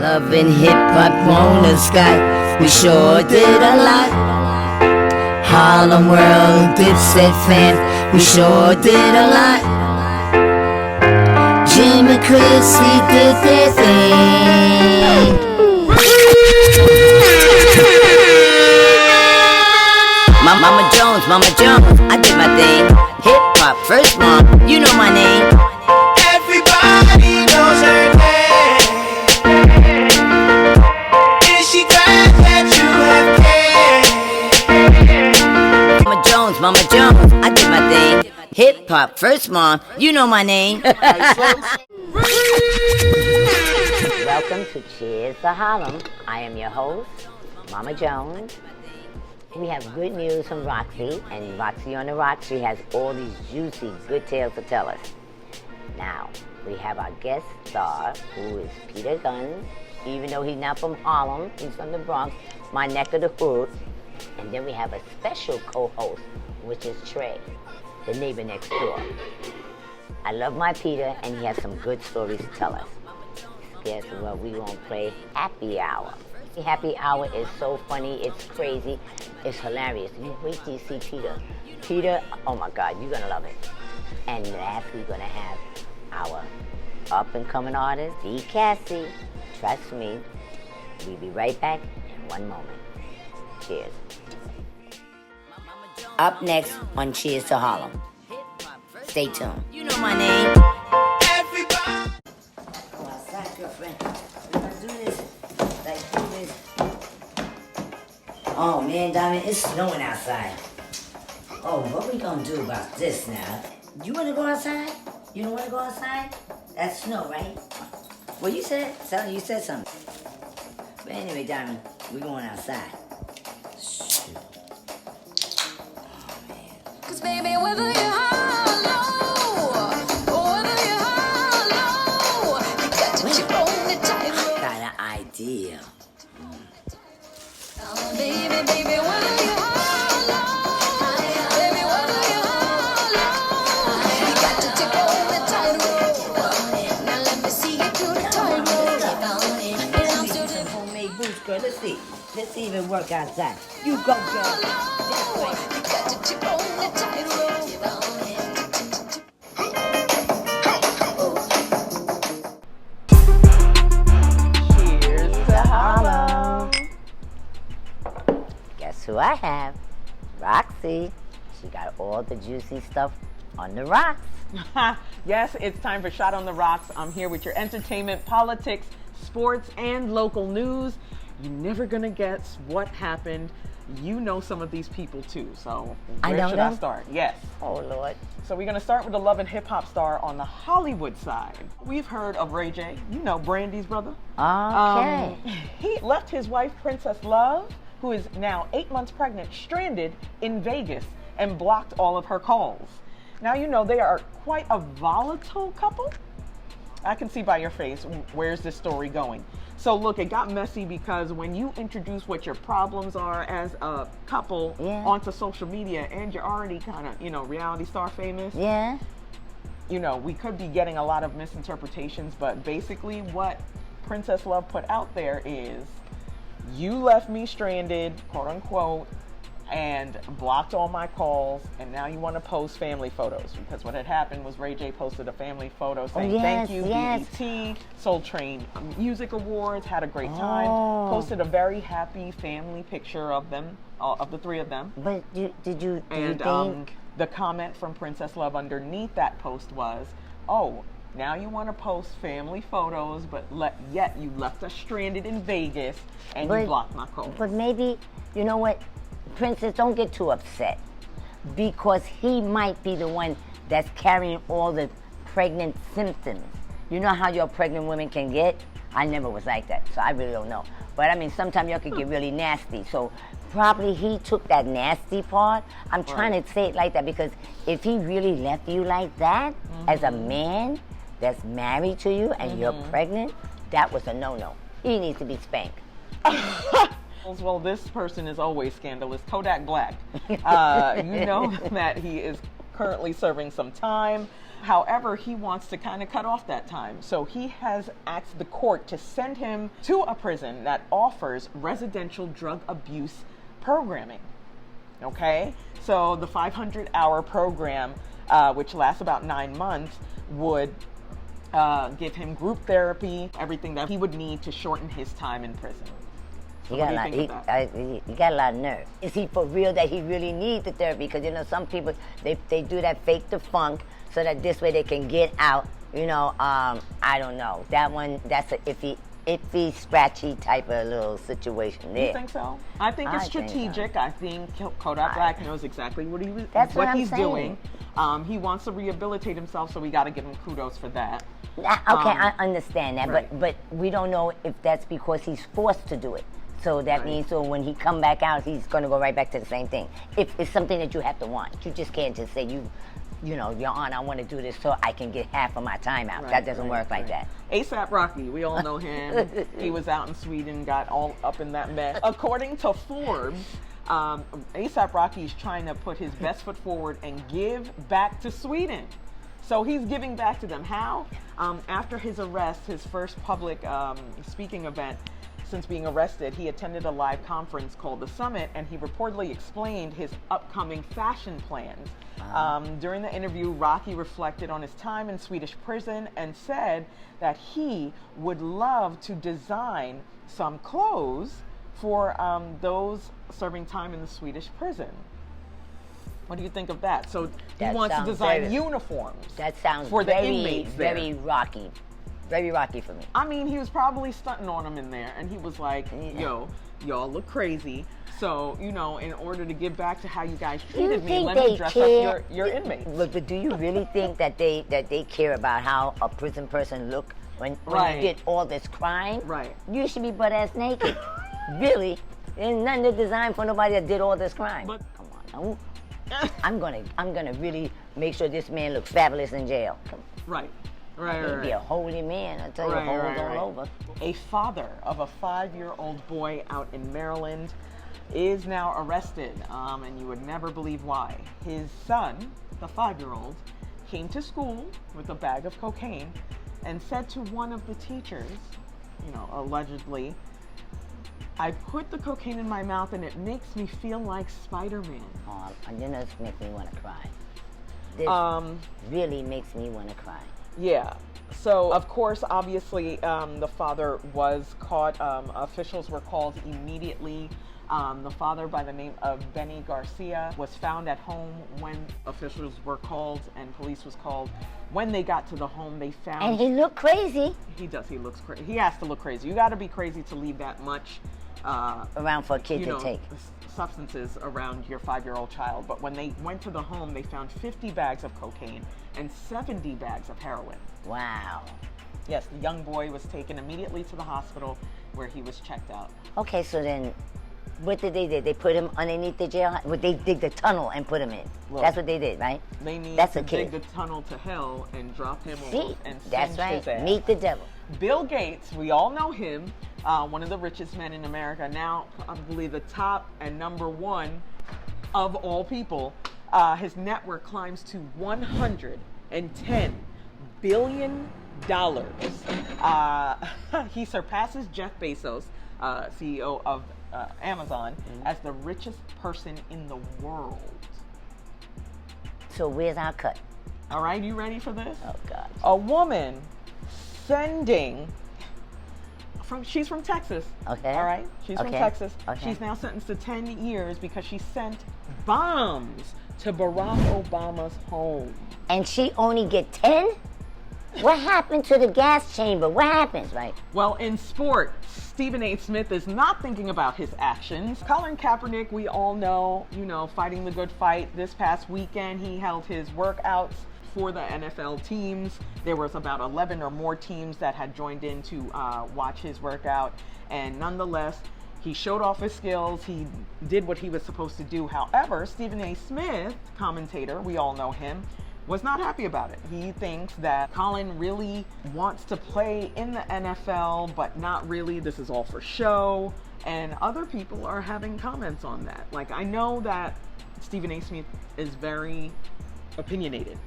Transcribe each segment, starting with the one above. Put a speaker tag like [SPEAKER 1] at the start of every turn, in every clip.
[SPEAKER 1] Love and hip-hop on the sky, we sure did a lot. Harlem World, Dipset fans, we sure did a lot. Jim and Chrissy did their thing. Mama Jones, I did my thing. Hip-hop, first mom, you know my name.
[SPEAKER 2] Everybody knows her name. Is she glad that you have came?
[SPEAKER 1] Mama Jones, I did my thing. Hip-hop, first mom, you know my name.
[SPEAKER 3] Welcome to Cheers to Harlem. I am your host, Mama Jones. We have good news from Roxy, and Roxy on the Rocks, she has all these juicy, good tales to tell us. Now, we have our guest star, who is Peter Gunz. Even though he's not from Harlem, he's from the Bronx, my neck of the hood. And then we have a special co-host, which is Trey, the neighbor next door. I love my Peter, and he has some good stories to tell us. Guess what? We gonna play Happy Hour. Happy Hour is so funny, it's crazy, it's hilarious. You wait till you see Peter. Peter, oh my God, you're gonna love it. And last, we're gonna have our up-and-coming artist, V Casi. Trust me, we'll be right back in one moment. Cheers.
[SPEAKER 1] Up next on Cheers to Harlem. Stay tuned. You know my name.
[SPEAKER 2] Everybody.
[SPEAKER 1] Go outside, girlfriend. We're gonna do this. Like do this. Oh man, Diamond, it's snowing outside. Oh, what we gonna do about this now? You wanna go outside? You don't wanna go outside? That's snow, right? Well, you said something. But anyway, Diamond, we're going outside. Shoot. Oh man.
[SPEAKER 4] 'Cause baby, whether you're high or low, or whether you're high or low, you got to keep on the tightrope.
[SPEAKER 1] Got an idea.
[SPEAKER 4] Baby, whether you're high or low, baby, whether you're high or low, you got to take on the tightrope. Now let me see you do the tightrope. And I'm still
[SPEAKER 1] Some homemade boots, girl. Let's see. Let's see if it work outside. You go, girl. This way.
[SPEAKER 4] you got to take on the tightrope.
[SPEAKER 3] Cheers to Harlem. Guess who I have? Roxy. She got all the juicy stuff on the rocks.
[SPEAKER 5] Yes, it's time for Shot on the Rocks. I'm here with your entertainment, politics, sports, and local news. You're never gonna guess what happened. You know some of these people too, so
[SPEAKER 3] I
[SPEAKER 5] where
[SPEAKER 3] know
[SPEAKER 5] should I
[SPEAKER 3] them?
[SPEAKER 5] start? Yes.
[SPEAKER 3] Oh, Lord.
[SPEAKER 5] So we're gonna start with the love and hip hop star on the Hollywood side. We've heard of Ray J, you know, Brandy's brother.
[SPEAKER 3] Okay.
[SPEAKER 5] He left his wife, Princess Love, who is now 8 months pregnant, stranded in Vegas and blocked all of her calls. Now, you know, they are quite a volatile couple. I can see by your face, where's this story going? So look, it got messy because when you introduce what your problems are as a couple onto social media, and you're already kind of, you know, reality star famous,
[SPEAKER 3] Yeah.
[SPEAKER 5] you know, we could be getting a lot of misinterpretations, but basically what Princess Love put out there is, you left me stranded, quote unquote, and blocked all my calls, and now you want to post family photos, because what had happened was Ray J posted a family photo saying thank you, BET, Soul Train Music Awards, had a great time, posted a very happy family picture of them, of the three of them.
[SPEAKER 3] But did you
[SPEAKER 5] And
[SPEAKER 3] think?
[SPEAKER 5] the comment from Princess Love underneath that post was, oh, now you want to post family photos, but yet you left us stranded in Vegas and you blocked my calls.
[SPEAKER 3] But maybe, you know what, Princess, don't get too upset, because he might be the one that's carrying all the pregnant symptoms. You know how your pregnant women can get? I never was like that, so I really don't know. But I mean, sometimes y'all could get really nasty. So probably he took that nasty part. I'm trying to say it like that because if he really left you like that, as a man that's married to you and you're pregnant, that was a no-no. He needs to be spanked.
[SPEAKER 5] Well, this person is always scandalous. Kodak Black. You know that he is currently serving some time. However, he wants to kind of cut off that time. So he has asked the court to send him to a prison that offers residential drug abuse programming. Okay? So the 500-hour program, which lasts about 9 months, would give him group therapy, everything that he would need to shorten his time in prison.
[SPEAKER 3] He got a lot of nerve. Is he for real that he really needs the therapy? Because, you know, some people, they do that fake the funk so that this way they can get out. You know, I don't know. That one, that's a iffy, scratchy type of little situation there.
[SPEAKER 5] You think so? I think it's strategic. I think Kodak Black knows exactly what he's doing. He wants to rehabilitate himself, so we got to give him kudos for that.
[SPEAKER 3] Okay, I understand that,
[SPEAKER 5] right.
[SPEAKER 3] but we don't know if that's because he's forced to do it. So that means, so when he come back out, he's going to go right back to the same thing. If it's something that you have to want, you just can't just say, you know, Your Honor, I want to do this so I can get half of my time out. That doesn't work like that.
[SPEAKER 5] A$AP Rocky, we all know him. He was out in Sweden, got all up in that mess. According to Forbes, A$AP Rocky is trying to put his best foot forward and give back to Sweden. So he's giving back to them. How? After his arrest, his first public speaking event since being arrested, he attended a live conference called The Summit, and he reportedly explained his upcoming fashion plans. During the interview, Rocky reflected on his time in Swedish prison and said that he would love to design some clothes for those serving time in the Swedish prison. What do you think of that? So he wants to design uniforms.
[SPEAKER 3] That sounds
[SPEAKER 5] for the inmates there.
[SPEAKER 3] Very Rocky. Very Rocky for me.
[SPEAKER 5] I mean, he was probably stunting on them in there, and he was like, yo, y'all look crazy. So, you know, in order to give back to how you guys treated me, let me dress up your inmates.
[SPEAKER 3] But do you really think that they care about how a prison person look when you did all this crime?
[SPEAKER 5] Right.
[SPEAKER 3] You should be butt-ass naked. Really. There's nothing to design for nobody that did all this crime.
[SPEAKER 5] But
[SPEAKER 3] come on now. I'm gonna really make sure this man looks fabulous in jail.
[SPEAKER 5] Right.
[SPEAKER 3] He'd be a holy man, I tell you, holes all over.
[SPEAKER 5] A father of a 5-year-old boy out in Maryland is now arrested, and you would never believe why. His son, the 5-year-old, came to school with a bag of cocaine and said to one of the teachers, you know, allegedly, I put the cocaine in my mouth and it makes me feel like Spider-Man.
[SPEAKER 3] Oh, and then this makes me want to cry. This really makes me want to cry.
[SPEAKER 5] Yeah. So, of course, obviously, the father was caught. Officials were called immediately. The father, by the name of Benny Garcia, was found at home when officials were called and police was called. When they got to the home, they found...
[SPEAKER 3] And he looked crazy.
[SPEAKER 5] He does. He looks crazy. He has to look crazy. You got to be crazy to leave that much...
[SPEAKER 3] around for a kid to take.
[SPEAKER 5] Substances around your 5-year-old child. But when they went to the home, they found 50 bags of cocaine and 70 bags of heroin.
[SPEAKER 3] Wow.
[SPEAKER 5] Yes, the young boy was taken immediately to the hospital where he was checked out.
[SPEAKER 3] Okay, so then what did they do? They put him underneath the jail? Well, they dig the tunnel and put him in. Look, that's what they did, right?
[SPEAKER 5] They need
[SPEAKER 3] to
[SPEAKER 5] dig the tunnel to hell and drop him off and
[SPEAKER 3] that's right.
[SPEAKER 5] His ass.
[SPEAKER 3] Meet the devil.
[SPEAKER 5] Bill Gates, we all know him, one of the richest men in America. Now, I believe the top and number one of all people. His net worth climbs to $110 billion. He surpasses Jeff Bezos, CEO of Amazon, as the richest person in the world.
[SPEAKER 3] So where's our cut?
[SPEAKER 5] All right, you ready for this?
[SPEAKER 3] Oh, God.
[SPEAKER 5] A woman she's from Texas.
[SPEAKER 3] Okay.
[SPEAKER 5] All right, she's from Texas.
[SPEAKER 3] Okay.
[SPEAKER 5] She's now sentenced to 10 years because she sent bombs to Barack Obama's home.
[SPEAKER 3] And she only get 10? What happened to the gas chamber? What happens, right?
[SPEAKER 5] Well, in sport, Stephen A. Smith is not thinking about his actions. Colin Kaepernick, we all know, fighting the good fight. This past weekend, he held his workouts for the NFL teams. There was about 11 or more teams that had joined in to watch his workout. And nonetheless, he showed off his skills. He did what he was supposed to do. However, Stephen A. Smith, commentator, we all know him, was not happy about it. He thinks that Colin really wants to play in the NFL, but not really. This is all for show. And other people are having comments on that. Like, I know that Stephen A. Smith is very opinionated.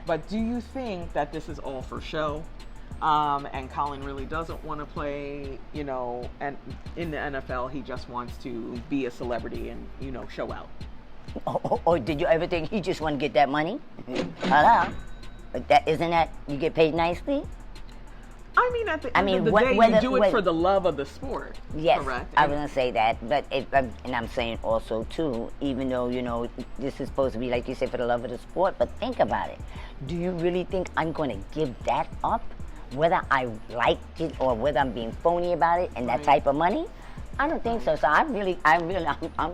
[SPEAKER 5] But do you think that this is all for show? And Colin really doesn't want to play, and in the NFL, he just wants to be a celebrity and, show out.
[SPEAKER 3] Or did you ever think he just want to get that money? Hello? But isn't that, you get paid nicely?
[SPEAKER 5] I mean, at the end of the day, you do it for the love of the sport.
[SPEAKER 3] Yes,
[SPEAKER 5] correct?
[SPEAKER 3] I was going to say that. But and I'm saying also, too, even though, this is supposed to be, like you said, for the love of the sport, but think about it. Do you really think I'm going to give that up? Whether I like it or whether I'm being phony about it and that type of money? I don't think so. So I'm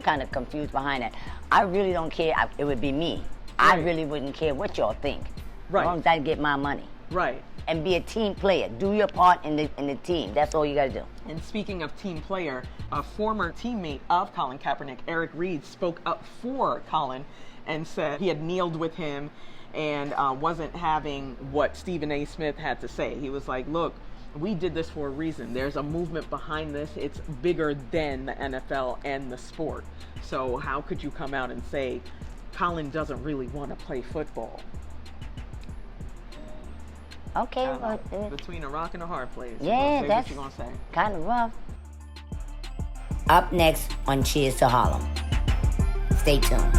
[SPEAKER 3] kind of confused behind that. I really don't care. It would be me. I really wouldn't care what y'all think.
[SPEAKER 5] Right.
[SPEAKER 3] As long as I get my money.
[SPEAKER 5] Right.
[SPEAKER 3] And be a team player. Do your part in the team. That's all you got to do.
[SPEAKER 5] And speaking of team player, a former teammate of Colin Kaepernick, Eric Reed, spoke up for Colin and said he had kneeled with him and wasn't having what Stephen A. Smith had to say. He was like, look, we did this for a reason. There's a movement behind this. It's bigger than the NFL and the sport. So how could you come out and say Colin doesn't really want to play football?
[SPEAKER 3] Okay.
[SPEAKER 5] Between a rock and a hard place.
[SPEAKER 3] Yeah, that's
[SPEAKER 5] what you're going to say.
[SPEAKER 3] Kind of rough. Up next on Cheers to Harlem. Stay tuned.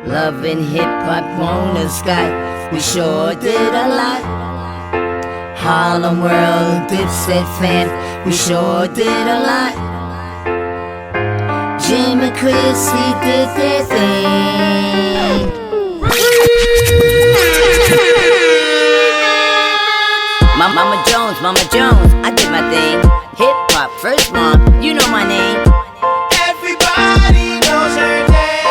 [SPEAKER 3] Loving hip-hop on the sky, we sure did a lot. Harlem World, Dipset fam, we sure did a lot. Jim and Chrissy did their thing. Mama Jones, I did my thing. Hip-hop, first one, you know my name.
[SPEAKER 2] Everybody knows her name.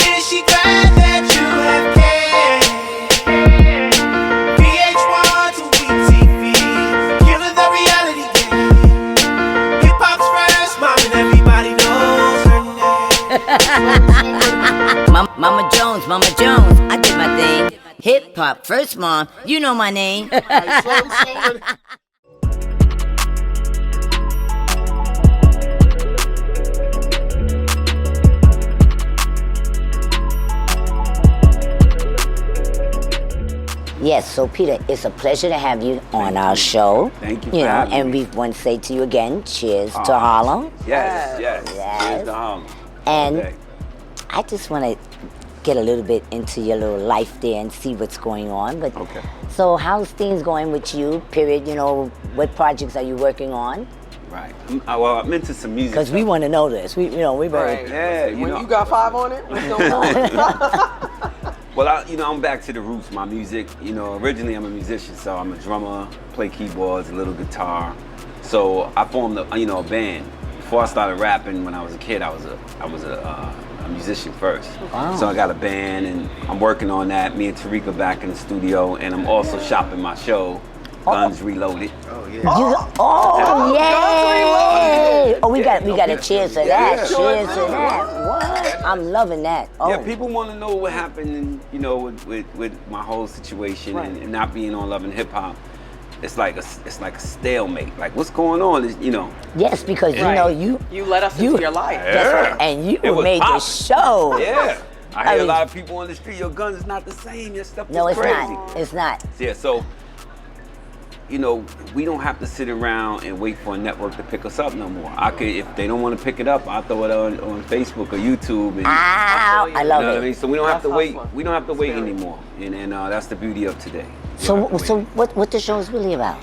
[SPEAKER 2] Is she glad that you have came? VH1 to WeTV, killing the reality game. Hip hop's first mom and everybody knows her name.
[SPEAKER 3] Mama Jones, I did my thing. Hip-hop, first mom, you know my name. Yes, so Peter, it's a pleasure to have you on our show.
[SPEAKER 6] Thank you for having
[SPEAKER 3] and
[SPEAKER 6] me.
[SPEAKER 3] we want to say to you again, cheers to Harlem.
[SPEAKER 6] Yes.
[SPEAKER 3] Yes.
[SPEAKER 6] Cheers to Harlem.
[SPEAKER 3] And
[SPEAKER 6] Okay.
[SPEAKER 3] I just want to get a little bit into your little life there and see what's going on. But
[SPEAKER 6] Okay.
[SPEAKER 3] So how's things going with you, period? What projects are you working on?
[SPEAKER 6] Right. I'm into some music.
[SPEAKER 3] Because we want to know this. We very...
[SPEAKER 5] Right.
[SPEAKER 6] Yeah,
[SPEAKER 5] When you got 5 on it, we don't know.
[SPEAKER 6] Well, I'm back to the roots. My music. Originally I'm a musician, so I'm a drummer, play keyboards, a little guitar. So I formed a band. Before I started rapping, when I was a kid, I was a musician first.
[SPEAKER 3] Wow.
[SPEAKER 6] So I got a band, and I'm working on that. Me and Tarika back in the studio, and I'm also shopping my show, Guns Reloaded.
[SPEAKER 3] Yay! Oh, we got a cheers to that.
[SPEAKER 6] Yeah.
[SPEAKER 3] Cheers to that. What? I'm loving that. Oh.
[SPEAKER 6] Yeah, people want to know what happened, with my whole situation and not being on Love and Hip Hop. It's like a stalemate. Like, what's going on?
[SPEAKER 3] Yes, because
[SPEAKER 5] you let us into your life.
[SPEAKER 3] That's right. And you
[SPEAKER 6] It was
[SPEAKER 3] made the
[SPEAKER 6] poppin'.
[SPEAKER 3] show.
[SPEAKER 6] Yeah. I hear
[SPEAKER 3] mean-
[SPEAKER 6] a lot of people on the street, your Guns is not the same. Your stuff is
[SPEAKER 3] No, it's
[SPEAKER 6] crazy.
[SPEAKER 3] not. It's not.
[SPEAKER 6] Yeah, so, we don't have to sit around and wait for a network to pick us up no more. If they don't want to pick it up, I'll throw it on Facebook or YouTube. And,
[SPEAKER 3] Ow, I love
[SPEAKER 6] you know what I
[SPEAKER 3] it.
[SPEAKER 6] mean? So we don't have to
[SPEAKER 5] That's
[SPEAKER 6] wait.
[SPEAKER 5] hustling.
[SPEAKER 6] We don't have to wait anymore. And that's the beauty of today. We
[SPEAKER 3] So,
[SPEAKER 6] don't have to wait.
[SPEAKER 3] what the show is really about?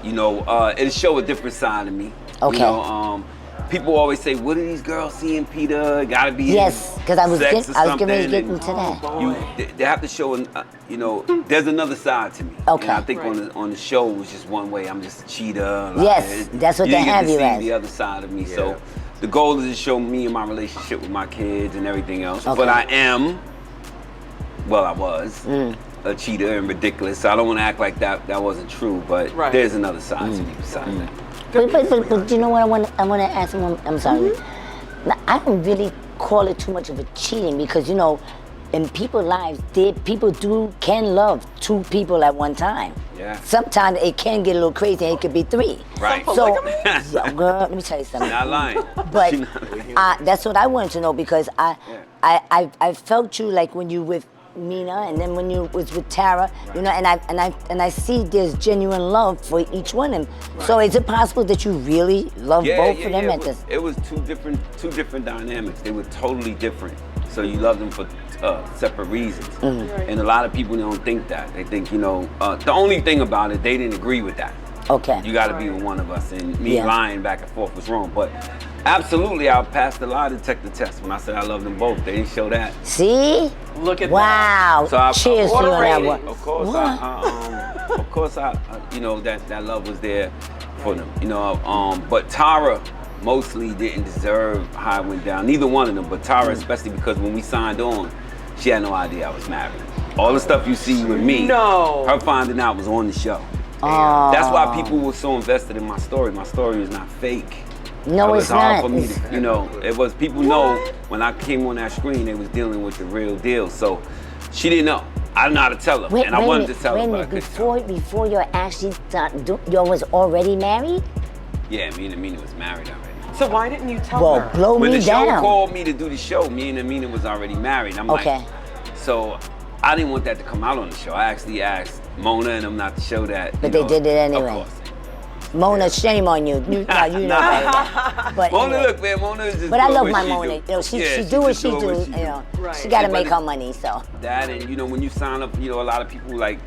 [SPEAKER 6] It'll show a different side of me.
[SPEAKER 3] Okay.
[SPEAKER 6] People always say, "What are these girls seeing, Peter? Gotta be
[SPEAKER 3] Yes, because I was
[SPEAKER 6] sex or
[SPEAKER 3] getting ready to get
[SPEAKER 6] something."
[SPEAKER 3] into that.
[SPEAKER 6] They have to show, there's another side to me.
[SPEAKER 3] Okay.
[SPEAKER 6] And I think on the show it was just one way. I'm just a cheater.
[SPEAKER 3] Yes, that's what they
[SPEAKER 6] didn't get
[SPEAKER 3] have
[SPEAKER 6] to
[SPEAKER 3] you
[SPEAKER 6] see
[SPEAKER 3] as.
[SPEAKER 6] the other side of me. So the goal is to show me and my relationship with my kids and everything else.
[SPEAKER 3] Okay.
[SPEAKER 6] But I was a cheater and ridiculous. So I don't want to act like that wasn't true. But there's another side to me besides that.
[SPEAKER 3] But you know what I want to ask him? I'm sorry. Now, I don't really call it too much of a cheating because in people's lives, people can love two people at one time.
[SPEAKER 6] Yeah.
[SPEAKER 3] Sometimes it can get a little crazy and it could be three.
[SPEAKER 6] Right.
[SPEAKER 3] So, yeah, girl, let me tell you something.
[SPEAKER 6] Not lying.
[SPEAKER 3] But
[SPEAKER 6] She not-
[SPEAKER 3] that's what I wanted to know because I felt you like when you with Mina and then when you was with Tara, you know, and I see there's genuine love for each one of them. So is it possible that you really love both of them at this?
[SPEAKER 6] It was two different dynamics. They were totally different. So you love them for separate reasons. And a lot of people don't think that. They think, you know, the only thing about it, they didn't agree with that.
[SPEAKER 3] Okay.
[SPEAKER 6] You got to be with one of us, and me lying back and forth was wrong. But absolutely, I passed the lie detector test when I said I love them both. They didn't show that.
[SPEAKER 3] See?
[SPEAKER 5] Look at
[SPEAKER 3] wow.
[SPEAKER 6] So
[SPEAKER 3] Cheers to you on that one.
[SPEAKER 6] Of course, I you know, that love was there for them. You know, but Tara mostly didn't deserve how it went down. Neither one of them, but Tara especially because when we signed on, she had no idea I was married. All the stuff you see with me, her finding out was on the show. That's why people were so invested in my story. My story is not fake.
[SPEAKER 3] No,
[SPEAKER 6] it was
[SPEAKER 3] it's
[SPEAKER 6] hard
[SPEAKER 3] not.
[SPEAKER 6] for me to, you know, it was, people know when I came on that screen, they was dealing with the real deal. So she didn't know. I didn't know how to tell her, and I wanted to tell her, but I couldn't tell her.
[SPEAKER 3] Before you actually started, you was already married?
[SPEAKER 6] Yeah, me and Amina was married already.
[SPEAKER 5] So why didn't you tell her?
[SPEAKER 3] Blow
[SPEAKER 6] When
[SPEAKER 3] me
[SPEAKER 6] the show
[SPEAKER 3] down.
[SPEAKER 6] called me to do the show, me and Amina was already married. I'm
[SPEAKER 3] Okay.
[SPEAKER 6] like, so I didn't want that to come out on the show. I actually asked Mona and them not to show that.
[SPEAKER 3] But they did it anyway.
[SPEAKER 6] Of course.
[SPEAKER 3] Mona, shame on you. You know that. But
[SPEAKER 6] Mona,
[SPEAKER 3] anyway.
[SPEAKER 6] look, man, Mona is just
[SPEAKER 3] But I
[SPEAKER 6] doing
[SPEAKER 3] love
[SPEAKER 6] what
[SPEAKER 3] my
[SPEAKER 6] she
[SPEAKER 3] Mona.
[SPEAKER 6] do.
[SPEAKER 3] You know, she
[SPEAKER 6] Yeah,
[SPEAKER 3] do what
[SPEAKER 6] just
[SPEAKER 3] she
[SPEAKER 6] doing
[SPEAKER 3] do.
[SPEAKER 6] what
[SPEAKER 3] You know,
[SPEAKER 5] Right.
[SPEAKER 3] she got to
[SPEAKER 6] Yeah,
[SPEAKER 3] make
[SPEAKER 6] but
[SPEAKER 3] her money. So
[SPEAKER 6] that, and you know, when you sign up, you know, a lot of people like,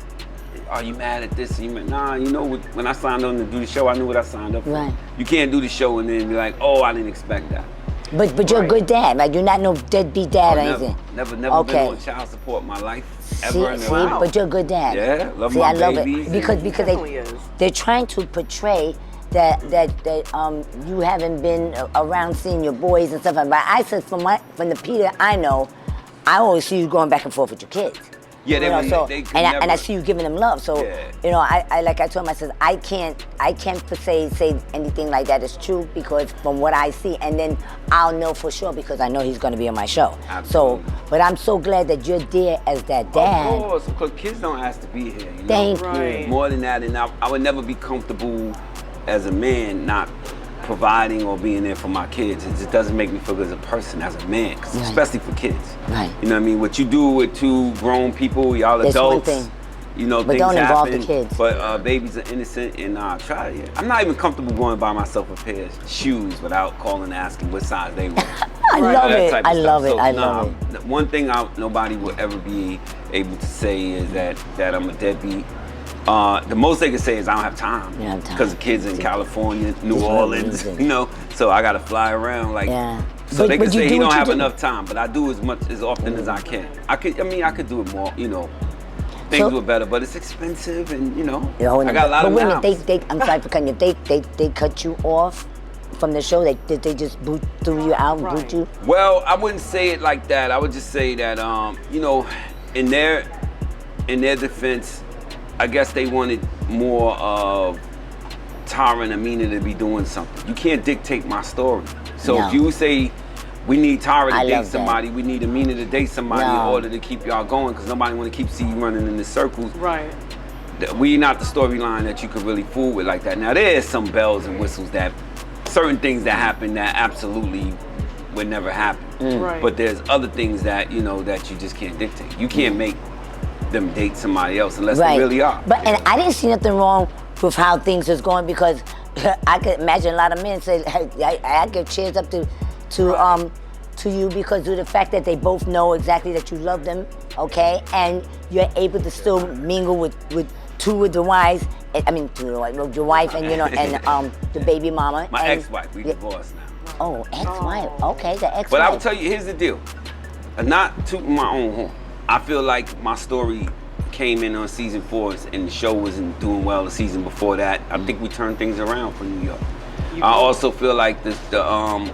[SPEAKER 6] are you mad at this? And you nah, you know, when I signed on to do the show, I knew what I signed up for.
[SPEAKER 3] Right.
[SPEAKER 6] You can't do the show and then be like, oh, I didn't expect that.
[SPEAKER 3] But you're a good dad. Like you're not no deadbeat dad or anything.
[SPEAKER 6] Never
[SPEAKER 3] Okay.
[SPEAKER 6] been on child support in my life ever in
[SPEAKER 3] See,
[SPEAKER 6] my life.
[SPEAKER 3] but you're a good dad.
[SPEAKER 6] Yeah, love
[SPEAKER 3] see,
[SPEAKER 6] my
[SPEAKER 3] I love
[SPEAKER 6] babies
[SPEAKER 3] it because
[SPEAKER 5] definitely is.
[SPEAKER 3] they're trying to portray that you haven't been around seeing your boys and stuff like that. I said from the Peter I know, I always see you going back and forth with your kids.
[SPEAKER 6] Yeah,
[SPEAKER 3] You know, so,
[SPEAKER 6] they could
[SPEAKER 3] and
[SPEAKER 6] never.
[SPEAKER 3] I see you giving them love. So
[SPEAKER 6] Yeah.
[SPEAKER 3] you know, I like I told him, I said I can't per se say anything like that is true because from what I see, and then I'll know for sure because I know he's going to be on my show.
[SPEAKER 6] Absolutely.
[SPEAKER 3] So, but I'm so glad that you're there as that dad.
[SPEAKER 6] Of course, because kids don't ask to be here. You know?
[SPEAKER 3] Thank
[SPEAKER 5] Right.
[SPEAKER 3] you.
[SPEAKER 6] More than that, and I would never be comfortable as a man not providing or being there for my kids. It just doesn't make me feel good as a person, as a man, 'cause
[SPEAKER 3] Right.
[SPEAKER 6] especially for kids.
[SPEAKER 3] Right.
[SPEAKER 6] You know what I mean? What you do with two grown people, y'all
[SPEAKER 3] That's one
[SPEAKER 6] adults.
[SPEAKER 3] thing.
[SPEAKER 6] You know,
[SPEAKER 3] But
[SPEAKER 6] things
[SPEAKER 3] don't involve the
[SPEAKER 6] happen,
[SPEAKER 3] kids.
[SPEAKER 6] But babies are innocent, and try it. I'm not even comfortable going buy myself a pair of shoes without calling and asking what size they were.
[SPEAKER 3] I love
[SPEAKER 6] That
[SPEAKER 3] it.
[SPEAKER 6] type of
[SPEAKER 3] I
[SPEAKER 6] stuff.
[SPEAKER 3] love it.
[SPEAKER 6] So,
[SPEAKER 3] I
[SPEAKER 6] nah,
[SPEAKER 3] love it.
[SPEAKER 6] the one thing nobody will ever be able to say is that I'm a deadbeat. The most they can say is I don't have time.
[SPEAKER 3] You don't have time.
[SPEAKER 6] Because the kids in California, New
[SPEAKER 3] That's
[SPEAKER 6] Orleans,
[SPEAKER 3] amazing.
[SPEAKER 6] you know, so I gotta fly around like.
[SPEAKER 3] Yeah.
[SPEAKER 6] So they can
[SPEAKER 3] But you
[SPEAKER 6] say
[SPEAKER 3] do
[SPEAKER 6] he
[SPEAKER 3] what
[SPEAKER 6] don't
[SPEAKER 3] you
[SPEAKER 6] have
[SPEAKER 3] do.
[SPEAKER 6] enough time, but I do as often as I can. I could do it more, you know. Things
[SPEAKER 3] So-
[SPEAKER 6] were better, but it's expensive, and you know,
[SPEAKER 3] You're holding
[SPEAKER 6] I got a lot
[SPEAKER 3] but
[SPEAKER 6] of
[SPEAKER 3] wait a
[SPEAKER 6] mouths.
[SPEAKER 3] minute, I'm sorry for cutting you. They cut you off from the show. Did they just threw you out and boot
[SPEAKER 5] Right.
[SPEAKER 3] you?
[SPEAKER 6] Well, I wouldn't say it like that. I would just say that, you know, in their defense, I guess they wanted more of Tara and Amina to be doing something. You can't dictate my story. So
[SPEAKER 3] No.
[SPEAKER 6] if you say we need Tara to
[SPEAKER 3] I
[SPEAKER 6] date
[SPEAKER 3] love that.
[SPEAKER 6] somebody, we need Amina to date somebody
[SPEAKER 3] No.
[SPEAKER 6] in order to keep y'all going, because nobody want to keep see you running in the circles.
[SPEAKER 5] Right.
[SPEAKER 6] We not the storyline that you could really fool with like that. Now there is some bells and whistles that certain things that happen that absolutely would never happen.
[SPEAKER 5] Right.
[SPEAKER 6] But there's other things that you know that you just can't dictate. You can't make them date somebody else unless they really are.
[SPEAKER 3] But and I didn't see nothing wrong with how things was going because I could imagine a lot of men say, hey, I give cheers up to you because of the fact that they both know exactly that you love them, okay, and you're able to still mingle with two of the wives. I mean, your wife and you know and the baby mama.
[SPEAKER 6] My
[SPEAKER 3] and-
[SPEAKER 6] ex-wife, we divorced now.
[SPEAKER 3] Oh, ex-wife. Okay, the ex-wife.
[SPEAKER 6] But I will tell you, here's the deal. Not tooting my own horn. I feel like my story came in on season 4 and the show wasn't doing well the season before that. I think we turned things around for New York. I also feel like the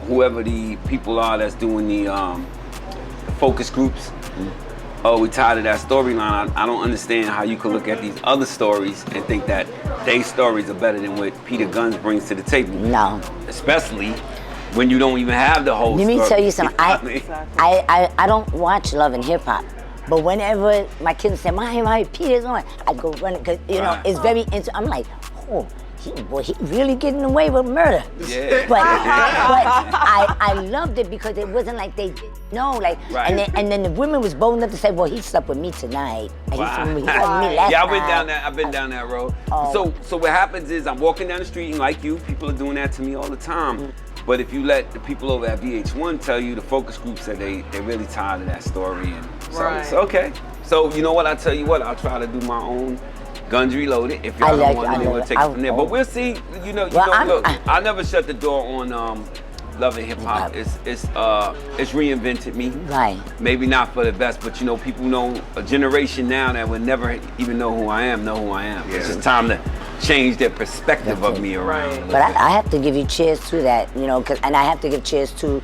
[SPEAKER 6] whoever the people are that's doing the focus groups, we tired of that storyline. I don't understand how you could look at these other stories and think that their stories are better than what Peter Gunz brings to the table.
[SPEAKER 3] No.
[SPEAKER 6] Especially when you don't even have the whole
[SPEAKER 3] Let
[SPEAKER 6] story.
[SPEAKER 3] me tell you something.
[SPEAKER 6] know what I mean?
[SPEAKER 3] I don't watch Love and Hip Hop. But whenever my kids say, "My Peter's on," I go running because you know it's very. I'm like, oh. He really getting away with murder.
[SPEAKER 6] Yeah.
[SPEAKER 3] But I loved it because it wasn't like they no like
[SPEAKER 6] Right.
[SPEAKER 3] and then the women was bold enough to say, well, he slept with me tonight. And he slept with me last
[SPEAKER 6] Yeah, I've
[SPEAKER 3] night.
[SPEAKER 6] been down that road.
[SPEAKER 3] Oh.
[SPEAKER 6] So what happens is I'm walking down the street and like you, people are doing that to me all the time. But if you let the people over at VH1 tell you, the focus group said they're really tired of that story, and so it's okay. So you know what? I tell you what, I'll try to do my own Guns Reloaded. If y'all don't want to, we'll take it from there. But we'll see. You know, look, I never shut the door on Love and Hip Hop. It's reinvented me.
[SPEAKER 3] Right.
[SPEAKER 6] Maybe not for the best, but you know, people know a generation now that would never even know who I am. Yeah. It's just time to change their perspective of me around.
[SPEAKER 3] But I have to give you cheers to that, you know, and I have to give cheers to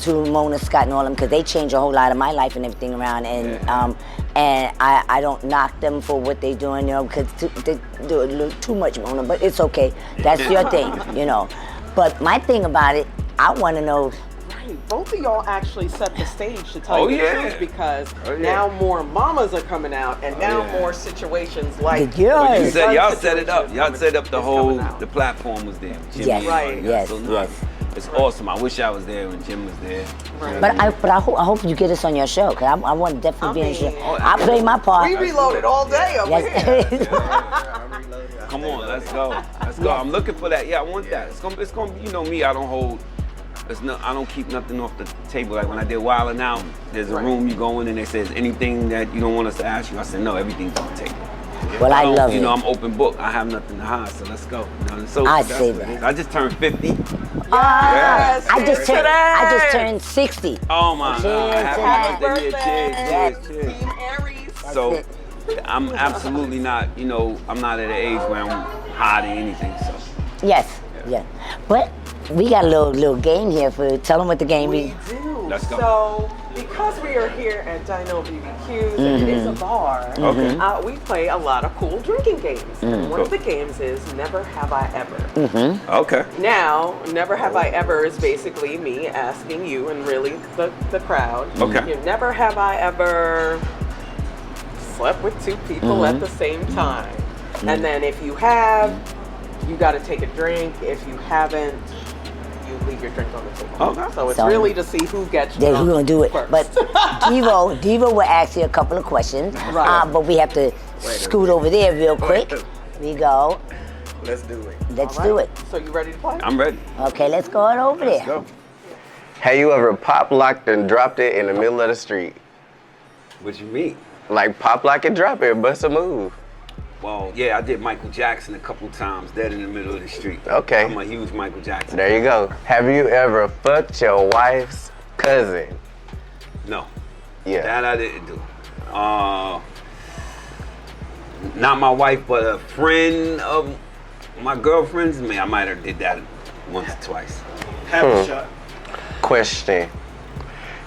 [SPEAKER 3] Mona Scott and all them because they changed a whole lot of my life and everything around, and I don't knock them for what they're doing, you know, because they do a little too much, Mona, but it's okay. That's your thing, you know. But my thing about it, I want to know.
[SPEAKER 5] Right, both of y'all actually set the stage to tell you the truth because now more mamas are coming out, and now more situations like
[SPEAKER 3] Well,
[SPEAKER 6] you said, y'all set it up. Y'all set up the platform was there. Jimmy,
[SPEAKER 3] Yes,
[SPEAKER 5] right.
[SPEAKER 3] Yes,
[SPEAKER 6] so,
[SPEAKER 3] yes.
[SPEAKER 6] It's awesome. I wish I was there when Jim was there.
[SPEAKER 5] Right.
[SPEAKER 3] But I hope you get us on your show because I want to definitely be on your show. I play my part.
[SPEAKER 5] We reloaded all day over here.
[SPEAKER 6] Come on, let's go. Let's go. I'm looking for that. Yeah, I want that. It's gonna. You know me. I don't keep nothing off the table. Like when I did Wild 'N Out, there's a room you go in and they says anything that you don't want us to ask you. I said no, everything's on the table.
[SPEAKER 3] Well, I love it.
[SPEAKER 6] You know, I'm open book. I have nothing to hide, so let's go. You know, so
[SPEAKER 3] I
[SPEAKER 6] that's
[SPEAKER 3] say
[SPEAKER 6] what it
[SPEAKER 3] that.
[SPEAKER 6] is. I just turned 50.
[SPEAKER 5] Yes,
[SPEAKER 3] I just turned 60.
[SPEAKER 6] Oh my
[SPEAKER 3] Cheers
[SPEAKER 6] God!
[SPEAKER 3] to
[SPEAKER 6] Happy
[SPEAKER 3] that.
[SPEAKER 6] birthday! Cheers!
[SPEAKER 5] Team Aries.
[SPEAKER 6] So, I'm absolutely not. You know, I'm not at an age where I'm hiding anything. So.
[SPEAKER 3] Yes, yeah. But we got a little game here for. Tell them what the game
[SPEAKER 5] We
[SPEAKER 3] is.
[SPEAKER 5] do.
[SPEAKER 6] Let's go.
[SPEAKER 5] So, because we are here at Dino BBQs and it is a bar, we play a lot of cool drinking games. And one of the games is Never Have I Ever.
[SPEAKER 6] Okay.
[SPEAKER 5] Now, Never Have I Ever is basically me asking you and really the crowd.
[SPEAKER 6] Okay.
[SPEAKER 5] You know, never have I ever slept with two people at the same time. And then if you have, you got to take a drink. If you haven't, you leave your drink on the table.
[SPEAKER 6] Okay.
[SPEAKER 5] So it's
[SPEAKER 3] So-
[SPEAKER 5] really to see who gets
[SPEAKER 3] Then
[SPEAKER 5] drunk
[SPEAKER 3] we're gonna do it.
[SPEAKER 5] first.
[SPEAKER 3] But Devo will ask you a couple of questions.
[SPEAKER 5] Right.
[SPEAKER 3] But we have to scoot over there real quick. We go.
[SPEAKER 7] Let's do it.
[SPEAKER 3] Let's do it.
[SPEAKER 5] So you ready to play?
[SPEAKER 6] I'm ready.
[SPEAKER 3] Okay, let's go on over there.
[SPEAKER 6] Let's go.
[SPEAKER 7] Have you ever pop locked and dropped it in the middle of the street?
[SPEAKER 6] What you mean?
[SPEAKER 7] Like pop lock and drop it, bust a move.
[SPEAKER 6] Well, yeah, I did Michael Jackson a couple times, dead in the middle of the street.
[SPEAKER 7] Okay.
[SPEAKER 6] I'm a huge Michael Jackson.
[SPEAKER 7] There you go. Have you ever fucked your wife's cousin?
[SPEAKER 6] No,
[SPEAKER 7] Yeah.
[SPEAKER 6] that I didn't do. Not my wife, but a friend of my girlfriend's. I might have did that once or twice.
[SPEAKER 8] Have a shot.
[SPEAKER 7] Question.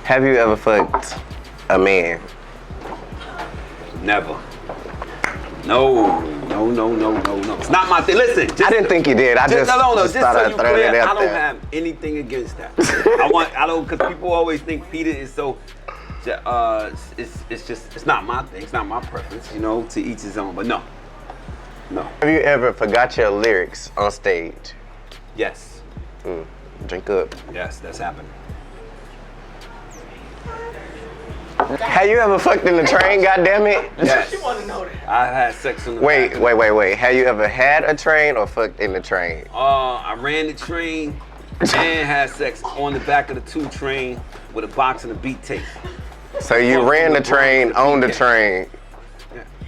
[SPEAKER 7] Have you ever fucked a man?
[SPEAKER 6] Never. No. It's not my thing. Listen, just,
[SPEAKER 7] I didn't think you did. I just
[SPEAKER 6] just
[SPEAKER 7] thought
[SPEAKER 6] so
[SPEAKER 7] I'd
[SPEAKER 6] you
[SPEAKER 7] throw
[SPEAKER 6] clear,
[SPEAKER 7] that
[SPEAKER 6] I
[SPEAKER 7] out
[SPEAKER 6] don't
[SPEAKER 7] there.
[SPEAKER 6] have anything against that. Because people always think Peter is so. It's not my thing. It's not my preference. You know, to each his own. But no.
[SPEAKER 7] Have you ever forgot your lyrics on stage?
[SPEAKER 6] Yes.
[SPEAKER 7] Drink up.
[SPEAKER 6] Yes, that's happened.
[SPEAKER 7] Have you ever fucked in the train, goddammit?
[SPEAKER 6] Yes.
[SPEAKER 5] You want to know that?
[SPEAKER 6] I had sex on the
[SPEAKER 7] Wait.
[SPEAKER 6] back.
[SPEAKER 7] Have you ever had a train or fucked in the train?
[SPEAKER 6] I ran the train and had sex on the back of the 2 train with a box and a beat tape.
[SPEAKER 7] So you ran the train on the train.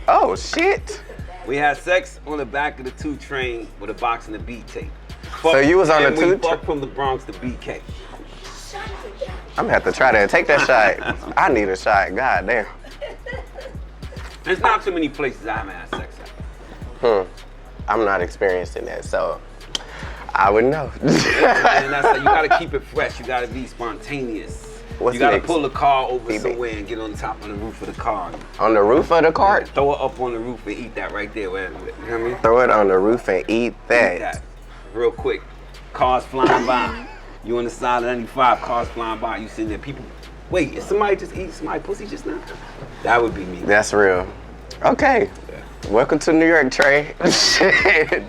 [SPEAKER 7] Oh, shit.
[SPEAKER 6] We had sex on the back of the 2 train with a box and a beat tape.
[SPEAKER 7] So you was on the
[SPEAKER 6] and
[SPEAKER 7] 2
[SPEAKER 6] we fucked from the Bronx to BK.
[SPEAKER 7] I'm gonna have to try that. Take that shot. I need a shot. God damn.
[SPEAKER 6] There's not too many places I haven't had sex at.
[SPEAKER 7] I'm not experiencing that, so I wouldn't know.
[SPEAKER 6] And that's like, you gotta keep it fresh. You gotta be spontaneous.
[SPEAKER 7] What's
[SPEAKER 6] you gotta
[SPEAKER 7] next?
[SPEAKER 6] pull the car over
[SPEAKER 7] Keep it.
[SPEAKER 6] somewhere and get on the top of the roof of the car.
[SPEAKER 7] On the roof of the cart?
[SPEAKER 6] Throw it up on the roof and eat that right there. You know what I mean?
[SPEAKER 7] Throw it on the roof and eat
[SPEAKER 6] Eat
[SPEAKER 7] that.
[SPEAKER 6] that. Real quick. Cars flying by. You on the side of 95, cars flying by. You sitting there, people Wait, is somebody just eating somebody's pussy just now? That would be me.
[SPEAKER 7] That's real. Okay. Welcome to New York, Trey. Shit.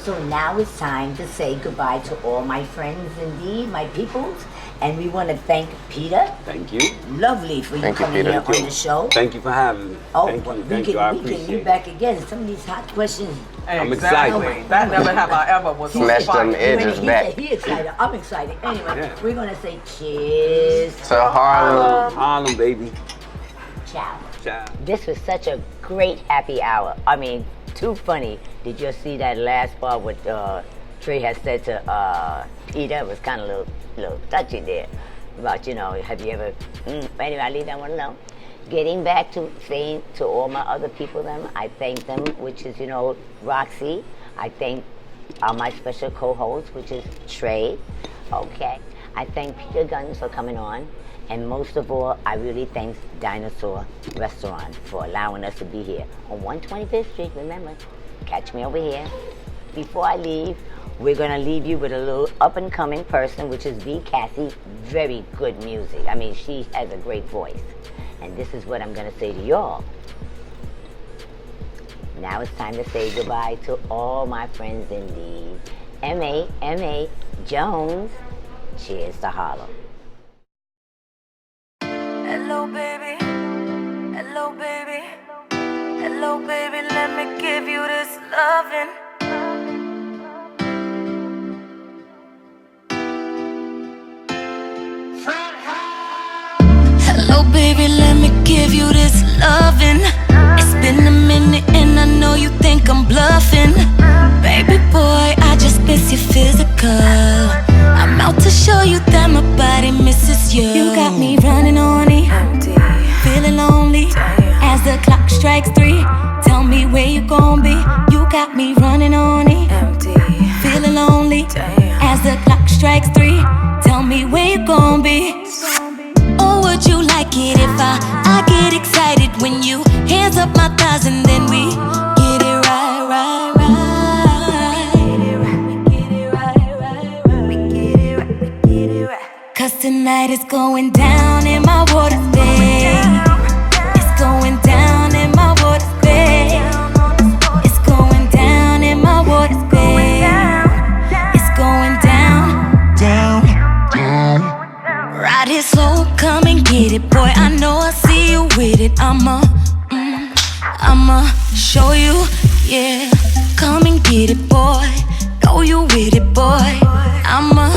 [SPEAKER 3] So now it's time to say goodbye to all my friends, indeed, my peoples. And we want to thank Peter.
[SPEAKER 6] Thank you.
[SPEAKER 3] Lovely for you
[SPEAKER 7] Thank you,
[SPEAKER 3] coming
[SPEAKER 7] Peter.
[SPEAKER 3] here on the show.
[SPEAKER 6] Thank you for having me.
[SPEAKER 3] Oh,
[SPEAKER 6] thank
[SPEAKER 3] well,
[SPEAKER 6] you.
[SPEAKER 3] we
[SPEAKER 6] Thank
[SPEAKER 3] can,
[SPEAKER 6] you. I
[SPEAKER 3] we can
[SPEAKER 6] appreciate
[SPEAKER 3] you
[SPEAKER 6] it.
[SPEAKER 3] back again. Some of these hot questions.
[SPEAKER 6] I'm
[SPEAKER 5] Exactly.
[SPEAKER 6] excited.
[SPEAKER 5] That never have I ever was on
[SPEAKER 7] Smash them
[SPEAKER 5] fire.
[SPEAKER 7] edges back.
[SPEAKER 3] He excited. I'm excited. Anyway,
[SPEAKER 6] Yeah.
[SPEAKER 3] we're going to say cheers.
[SPEAKER 7] To Harlem.
[SPEAKER 6] Harlem, baby.
[SPEAKER 3] Ciao.
[SPEAKER 6] Ciao.
[SPEAKER 3] This was such a great happy hour. I mean, too funny. Did you see that last part what Trey had said to Peter? It was kind of a little touchy there. About, you know, have you ever... Anyway, I leave that one alone. Getting back to saying to all my other people, I thank them, which is, you know, Roxy. I thank my special co-host, which is Trey. Okay. I thank Peter Gunz for coming on. And most of all, I really thank Dinosaur Restaurant for allowing us to be here on 125th Street. Remember, catch me over here. Before I leave, we're going to leave you with a little up-and-coming person, which is V Casi. Very good music. I mean, she has a great voice. And this is what I'm going to say to y'all. Now it's time to say goodbye to all my friends indeed. M.A. Jones. Cheers to Harlem.
[SPEAKER 4] Hello, baby. Hello, baby. Hello, baby. Let me give you this loving. Hello, baby. Let me give you this loving. It's been a minute and I know you think I'm bluffing. Baby boy, I just miss your physical. I'm out to show you that my body misses you. You got me running on empty, feeling lonely. As the clock strikes 3, tell me where you gon' be. You got me running on empty, feeling lonely. As the clock strikes 3, tell me where you gon' be. Or would you like it if I get excited when you hands up my thighs and then we get it right, right, right. Cause tonight is going down in my water bed. It's going down in my water bed. It's going down in my water bed. It's going down, down, down. Ride it slow, come and get it, boy. I know I see you with it. I'ma show you, yeah. Come and get it, boy. Know you with it, boy. I'ma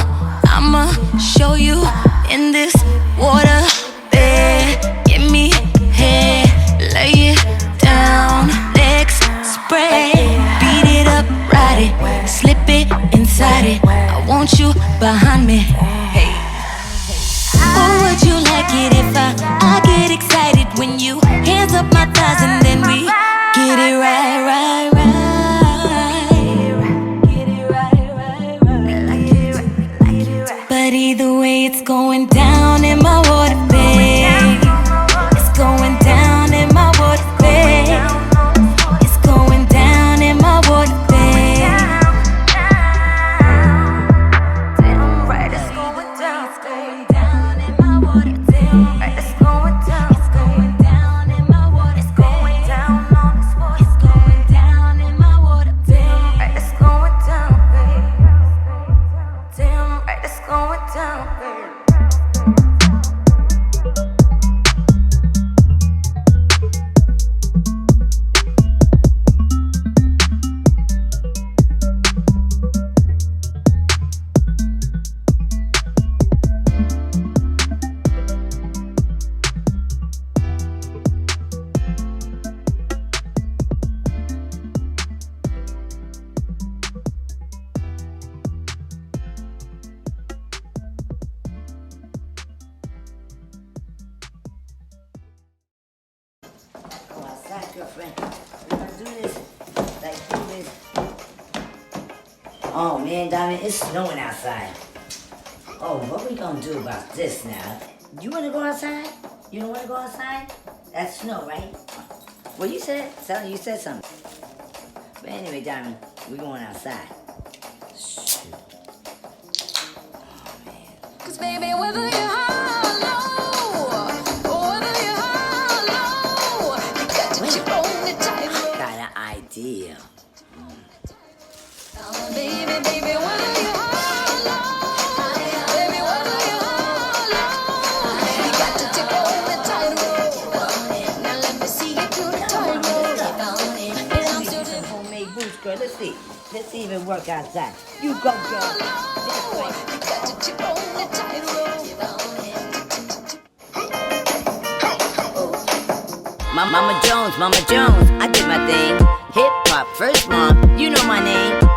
[SPEAKER 4] show you in this water bed. Give me head, lay it down, legs spread. Beat it up, ride it, slip it inside it. I want you behind me. Hey. Or would you like it if I get excited when you hands up my thighs and then we get it right, right, right. But either way, it's going down in my water bed. It's going down in my water bed. It's going down in my water bed. Damn right, it's going down. It's going down in my water bed. Right, it's going down. It's going down in my water. It's going down on this water. It's going down in my water bed. Right, it's going down, babe. Damn right, it's going down, babe.
[SPEAKER 1] Go outside, girlfriend. We're gonna do this. Like, do this. Oh, man, Diamond, it's snowing outside. Oh, what we gonna do about this now? You wanna go outside? You don't wanna go outside? That's snow, right? Well, you said something. But anyway, Diamond, we going outside. Shoot. Oh, man.
[SPEAKER 4] Cause baby, whether you're hollow
[SPEAKER 1] see. Let's see if it work outside. You go, girl. That's right.
[SPEAKER 4] You got to tip on the tightrope.
[SPEAKER 3] Mama Jones, I did my thing. Hip hop, first mom, you know my name.